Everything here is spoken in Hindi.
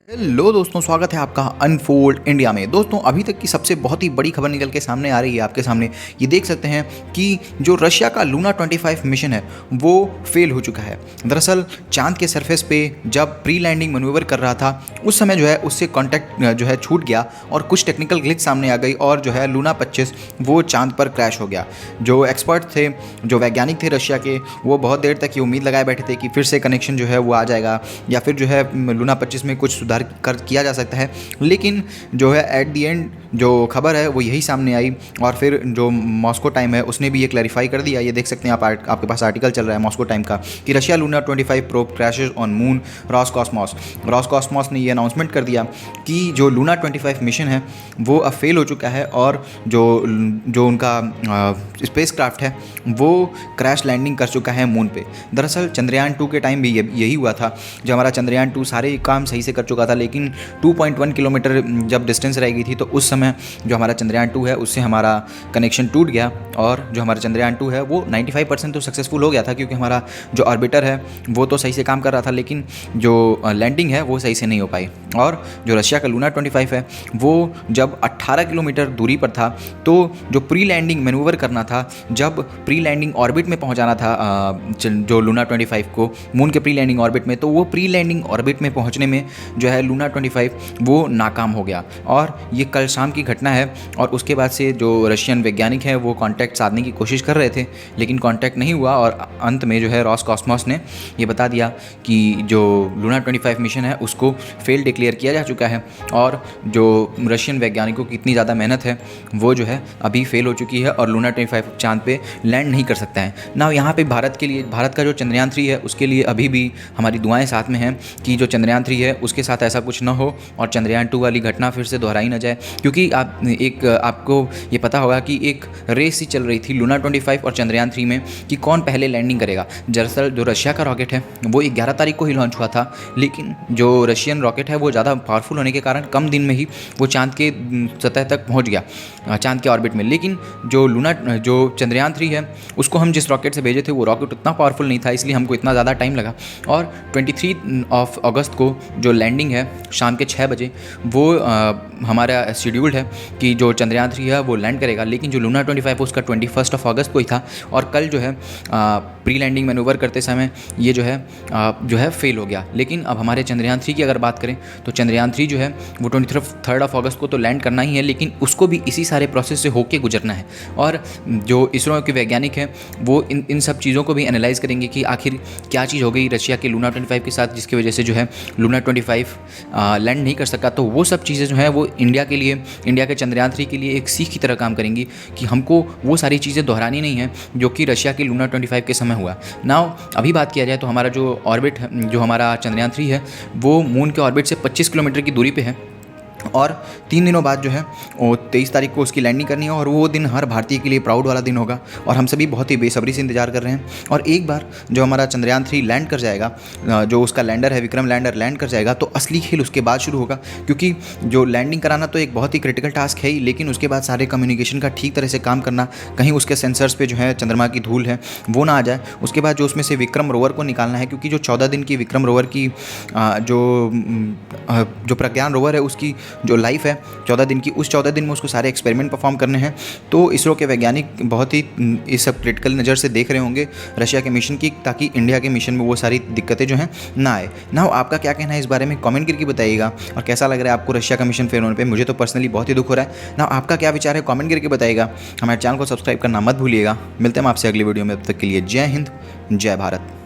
हेलो दोस्तों, स्वागत है आपका अनफोल्ड इंडिया में। दोस्तों, अभी तक की सबसे बहुत ही बड़ी खबर निकल के सामने आ रही है आपके सामने। ये देख सकते हैं कि जो रशिया का लूना 25 मिशन है वो फेल हो चुका है। दरअसल चांद के सरफेस पे जब प्री लैंडिंग मैन्यूवर कर रहा था उस समय जो है उससे कांटेक्ट जो है छूट गया और कुछ टेक्निकल ग्लिच सामने आ गई और जो है लूना 25 वो चांद पर क्रैश हो गया। जो एक्सपर्ट थे, जो वैज्ञानिक थे रशिया के, वो बहुत देर तक ये उम्मीद लगाए बैठे थे कि फिर से कनेक्शन जो है वो आ जाएगा या फिर जो है लूना 25 में कुछ सुधार किया जा सकता है। लेकिन जो है एट दी एंड जो खबर है वो यही सामने आई और फिर जो मॉस्को टाइम है उसने भी ये क्लैरिफाई कर दिया। ये देख सकते हैं आप, आपके पास आर्टिकल चल रहा है मॉस्को टाइम का कि Russia Luna 25 probe crashes on moon. Roscosmos ने ये अनाउंसमेंट कर दिया कि जो लूना 25 मिशन है वो अब फेल हो चुका है और जो उनका स्पेस क्राफ्ट है वो क्रैश लैंडिंग कर चुका है मून पे। दरअसल चंद्रयान 2 के टाइम भी यही हुआ था। जब हमारा चंद्रयान 2 सारे काम सही से कर चुका था, लेकिन 2.1 किलोमीटर जब डिस्टेंस रह गई थी तो उस समय जो हमारा चंद्रयान 2 है उससे हमारा कनेक्शन टूट गया और जो हमारा चंद्रयान 2 है वो 95% तो सक्सेसफुल हो गया था, क्योंकि हमारा जो ऑर्बिटर है वो तो सही से काम कर रहा था, लेकिन जो लैंडिंग है वो सही से नहीं हो पाई। और जो रशिया का लूना 25 है वो जब 18 किलोमीटर दूरी पर था तो जो प्री लैंडिंग मैन्यूवर करना था, जब प्री लैंडिंग ऑर्बिट में पहुंचाना था जो लूना 25 को मून के प्री लैंडिंग ऑर्बिट में, तो वो प्री लैंडिंग ऑर्बिट में पहुंचने में जो है लूना 25 वो नाकाम हो गया। और ये कल शाम की घटना है और उसके बाद से जो रशियन वैज्ञानिक हैं वो कांटेक्ट साधने की कोशिश कर रहे थे, लेकिन कांटेक्ट नहीं हुआ और अंत में जो है रॉसकॉस्मॉस ने ये बता दिया कि जो लूना 25 मिशन है उसको फेल डिक्लेयर किया जा चुका है और जो रशियन वैज्ञानिकों की इतनी ज़्यादा मेहनत है वो जो है अभी फेल हो चुकी है और लूना 25 चांद पे लैंड नहीं कर सकता है ना। यहाँ पे भारत का जो चंद्रयान 3 है उसके लिए अभी भी हमारी दुआएं साथ में हैं कि जो चंद्रयान 3 है उसके साथ ऐसा कुछ ना हो और चंद्रयान 2 वाली घटना फिर से दोहराई ना जाए, क्योंकि आपको ये पता होगा कि एक रेस ही चल रही थी लूना 25 और चंद्रयान 3 में कि कौन पहले लैंडिंग करेगा। दरअसल जो रशिया का रॉकेट है वो 11 तारीख को ही लॉन्च हुआ था, लेकिन जो रशियन रॉकेट है वो ज़्यादा पावरफुल होने के कारण कम दिन में ही वो चांद के सतह तक पहुँच गया, चांद के ऑर्बिट में। लेकिन जो चंद्रयान 3 है उसको हम जिस रॉकेट से भेजे थे वो रॉकेट उतना पावरफुल नहीं था, इसलिए हमको इतना ज़्यादा टाइम लगा। और 23 अगस्त को जो लैंडिंग है शाम के 6 बजे वो हमारा शेड्यूल्ड है कि जो चंद्रयान 3 है वो लैंड करेगा, लेकिन जो लूना 25 उसका 21 अगस्त को ही था और कल जो है प्री लैंडिंग मैन्यूवर करते समय ये जो है फेल हो गया। लेकिन अब हमारे चंद्रयान 3 की अगर बात करें तो चंद्रयान 3 जो है वो 23 अगस्त को तो लैंड करना ही है, लेकिन उसको भी इसी सारे प्रोसेस से होके गुजरना है। और जो इसरो के वैज्ञानिक हैं वो इन सब चीज़ों को भी एनालाइज करेंगे कि आखिर क्या चीज़ हो गई रशिया के लूना 25 के साथ जिसकी वजह से जो है लूना 25 लैंड नहीं कर सका। तो वो सब चीज़ें जो है वो इंडिया के चंद्रयान 3 के लिए एक सीख की तरह काम करेंगी कि हमको वो सारी चीज़ें दोहरानी नहीं है जो कि रशिया के लूना 25 के समय हुआ। नाउ अभी बात किया जाए तो हमारा जो ऑर्बिट है, जो हमारा चंद्रयान 3 है वो मून के ऑर्बिट से 25 किलोमीटर की दूरी पे है और 3 दिनों बाद जो है वो 23 तारीख को उसकी लैंडिंग करनी है और वो दिन हर भारतीय के लिए प्राउड वाला दिन होगा और हम सभी बहुत ही बेसब्री से इंतजार कर रहे हैं। और एक बार जो हमारा चंद्रयान 3 लैंड कर जाएगा, जो उसका लैंडर है विक्रम लैंडर लैंड कर जाएगा, तो असली खेल उसके बाद शुरू होगा, क्योंकि जो लैंडिंग कराना तो एक बहुत ही क्रिटिकल टास्क है ही, लेकिन उसके बाद सारे कम्युनिकेशन का ठीक तरह से काम करना, कहीं उसके सेंसर्स पर जो है चंद्रमा की धूल है वो ना आ जाए। उसके बाद जो उसमें से विक्रम रोवर को निकालना है, क्योंकि जो 14 दिन की विक्रम रोवर की जो प्रज्ञान रोवर है उसकी जो लाइफ है 14 दिन की, उस 14 दिन में उसको सारे एक्सपेरिमेंट परफॉर्म करने हैं। तो इसरो के वैज्ञानिक बहुत ही इस सब क्रिटिकल नज़र से देख रहे होंगे रशिया के मिशन की, ताकि इंडिया के मिशन में वो सारी दिक्कतें जो हैं ना आए। ना आपका क्या कहना है इस बारे में कमेंट करके बताइएगा, और कैसा लग रहा है आपको रशिया का मिशन फेल होने पर। मुझे तो पर्सनली बहुत ही दुख हो रहा है ना। आपका क्या विचार है कमेंट करके बताइएगा। हमारे चैनल को सब्सक्राइब करना मत भूलिएगा। मिलते हैं आपसे अगली वीडियो में, तब तक के लिए जय हिंद, जय भारत।